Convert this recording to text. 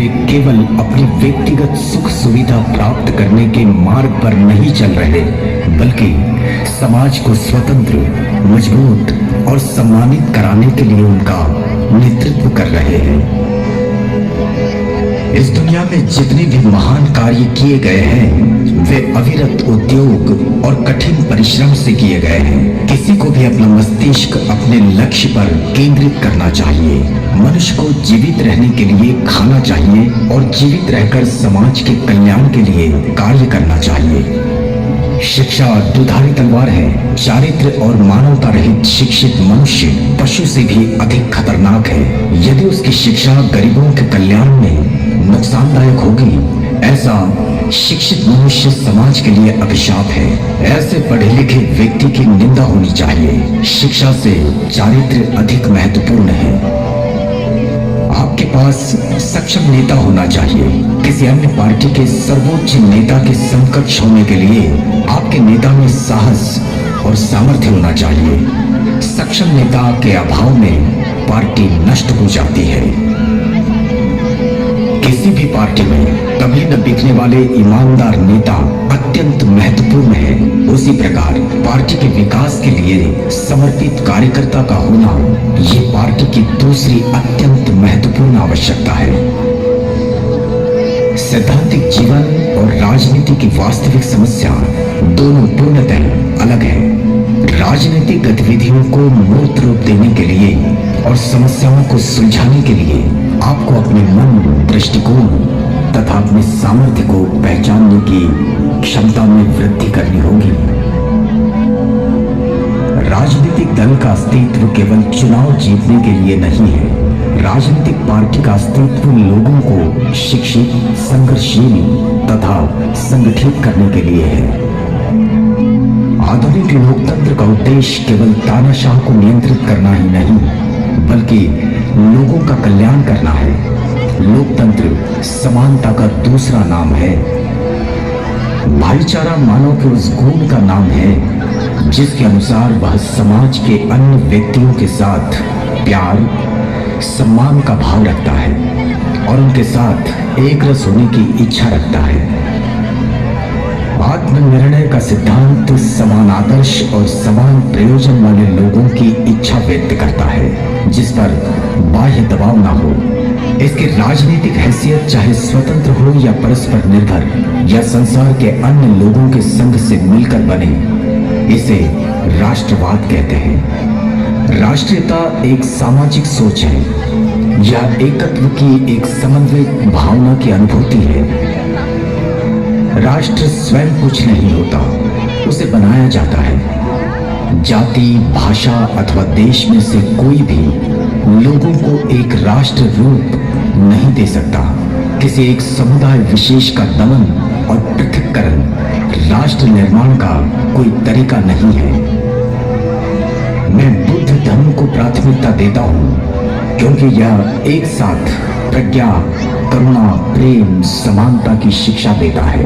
वे केवल अपनी व्यक्तिगत सुख सुविधा प्राप्त करने के मार्ग पर नहीं चल रहे, बल्कि समाज को स्वतंत्र, मजबूत और सम्मानित कराने के लिए उनका नेतृत्व कर रहे हैं। इस दुनिया में जितने भी महान कार्य किए गए हैं वे अविरत उद्योग और कठिन परिश्रम से किए गए हैं। किसी को भी अपना मस्तिष्क अपने लक्ष्य पर केंद्रित करना चाहिए। मनुष्य को जीवित रहने के लिए खाना चाहिए और जीवित रहकर समाज के कल्याण के लिए कार्य करना चाहिए। शिक्षा दुधारी तलवार है। चारित्र और मानवता रहित शिक्षित मनुष्य पशु से भी अधिक खतरनाक है। यदि उसकी शिक्षा गरीबों के कल्याण में नुकसानदायक होगी, ऐसा शिक्षित मनुष्य समाज के लिए अभिशाप है। ऐसे पढ़े लिखे व्यक्ति की निंदा होनी चाहिए। शिक्षा से चारित्र अधिक महत्वपूर्ण है। आपके पास सक्षम नेता होना चाहिए। किसी अन्य पार्टी के सर्वोच्च नेता के समकक्ष होने के लिए आपके नेता में साहस और सामर्थ्य होना चाहिए। सक्षम नेता के अभाव में पार्टी नष्ट हो जाती है। किसी भी पार्टी में कभी न बिकने वाले ईमानदार नेता अत्यंत महत्वपूर्ण है। उसी प्रकार पार्टी के विकास के लिए समर्पित कार्यकर्ता का होना ये पार्टी की दूसरी अत्यंत महत्वपूर्ण आवश्यकता है। सैद्धांतिक जीवन और राजनीति की वास्तविक समस्या दोनों पूर्णतः अलग है। राजनीतिक गतिविधियों को मूर्त रूप देने के लिए और समस्याओं को सुलझाने के लिए आपको अपने मन, दृष्टिकोण तथा अपने सामर्थ्य को पहचानने की क्षमता में वृद्धि करनी होगी। राजनीतिक दल का अस्तित्व केवल चुनाव जीतने के लिए नहीं है। राजनीतिक पार्टी का अस्तित्व लोगों को शिक्षित, संघर्षशील तथा संगठित करने के लिए है। आधुनिक लोकतंत्र का उद्देश्य केवल तानाशाह को नियंत्रित करना ही नहीं, बल्कि लोगों का कल्याण करना है। लोकतंत्र समानता का दूसरा नाम है। भाईचारा मानव के उस गुण का नाम है जिसके अनुसार वह समाज के अन्य व्यक्तियों के साथ प्यार, सम्मान का भाव रखता है और उनके साथ एक रस होने की इच्छा रखता है। आत्मनिर्णय का सिद्धांत समान आदर्श और समान प्रयोजन वाले लोगों की इच्छा व्यक्त करता है, जिस पर बाह्य दबाव ना हो। इसकी राजनीतिक हैसियत चाहे स्वतंत्र हो या परस्पर निर्भर या संसार के अन्य लोगों के संग से मिलकर बने, इसे राष्ट्रवाद कहते हैं। राष्ट्रीयता एक सामाजिक सोच है। यह एकत्व की एक समन्वित भावना की अनुभूति है। राष्ट्र स्वयं कुछ नहीं होता, उसे बनाया जाता है। जाति, भाषा अथवा देश में से कोई भी लोगों को एक राष्ट्र रूप नहीं दे सकता। किसी एक समुदाय विशेष का दमन और पृथक्करण राष्ट्र निर्माण का कोई तरीका नहीं है। मैं बुद्ध धर्म को प्राथमिकता देता हूँ क्योंकि यह एक साथ प्रज्ञा, करुणा, प्रेम, समानता की शिक्षा देता है।